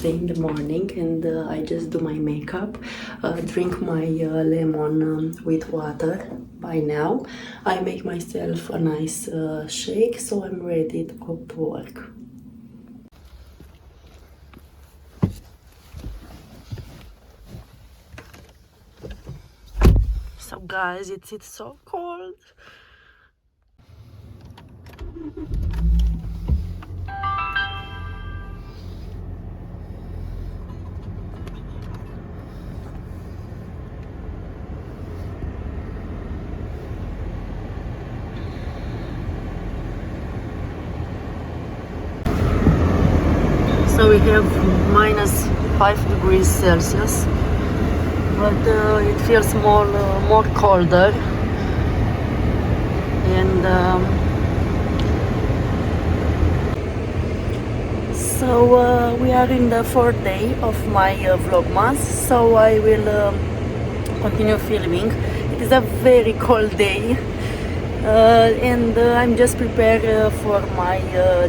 Wednesday in the morning, and I just do my makeup, drink my lemon with water. By now I make myself a nice shake, so I'm ready to go to work. So guys, it's so cold. So we have -5 degrees Celsius, but it feels more colder, and so we are in the 4th day of my Vlogmas, so I will continue filming. It is a very cold day, and I'm just prepared for my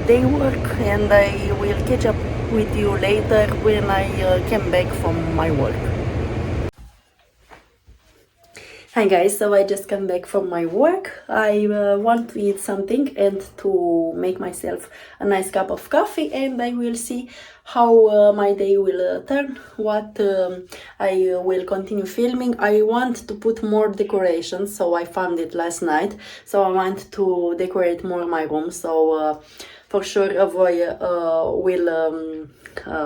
day work, and I will catch up with you later when I came back from my work. Hi guys, so I just come back from my work. I want to eat something and to make myself a nice cup of coffee, and I will see how my day will turn, what I will continue filming. I want to put more decorations, so I found it last night, so I want to decorate more my room, so for sure Avoy will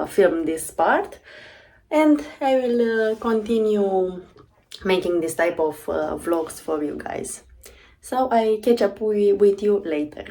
film this part, and I will continue making this type of vlogs for you guys. So I catch up with you later.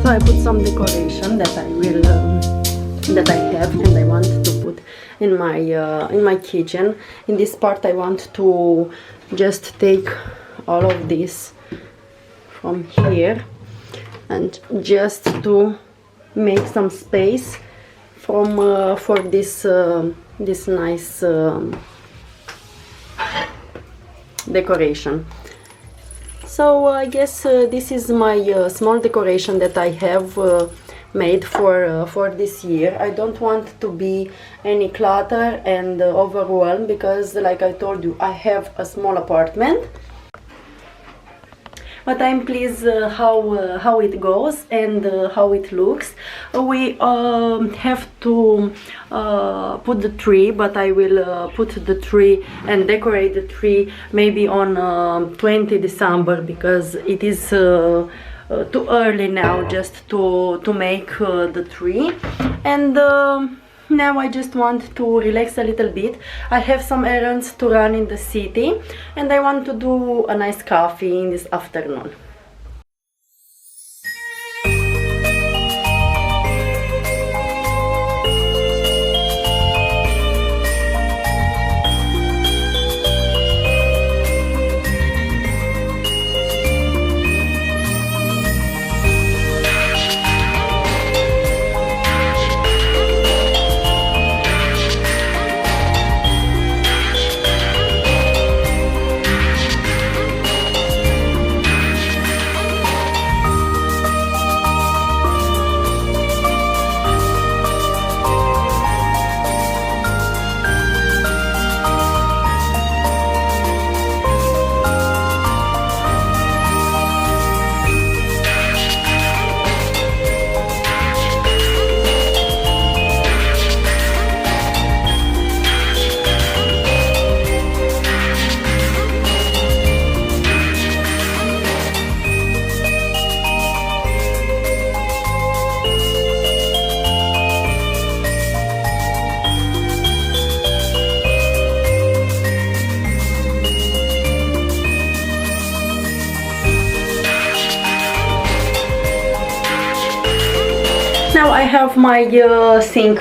I put some decoration that I will that I have, and I want to put in my kitchen. In this part I want to just take all of this from here and just to make some space from for this this nice decoration. So I guess this is my small decoration that I have made for this year. I don't want to be any clutter and overwhelmed, because like I told you, I have a small apartment. But I'm pleased how it goes and how it looks. We have to put the tree, but I will put the tree and decorate the tree maybe on 20 December, because it is too early now just to make the tree. And now I just want to relax a little bit. I have some errands to run in the city, and I want to do a nice coffee in this afternoon. Now I have my sink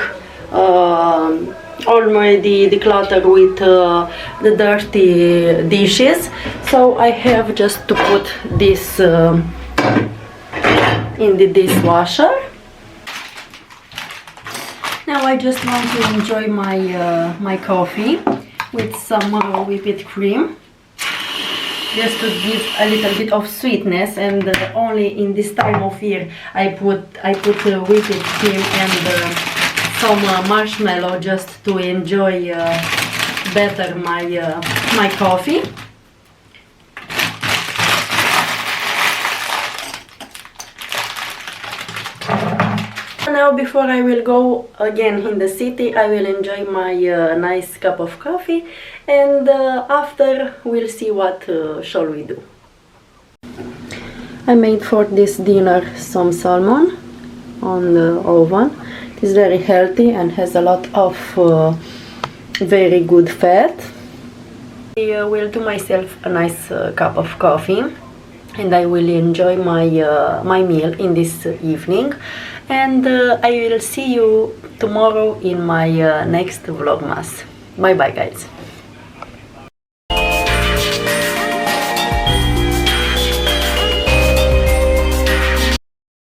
already decluttered with the dirty dishes, so I have just to put this in the dishwasher. Now I just want to enjoy my my coffee with some whipped cream, just to give a little bit of sweetness, and only in this time of year I put whipped cream and some marshmallow, just to enjoy better my my coffee. Now, before I will go again in the city, I will enjoy my nice cup of coffee, and after we'll see what shall we do. I made for this dinner some salmon on the oven. It is very healthy and has a lot of very good fat. I will do myself a nice cup of coffee, and I will enjoy my my meal in this evening, and I will see you tomorrow in my next Vlogmas. Bye bye, guys.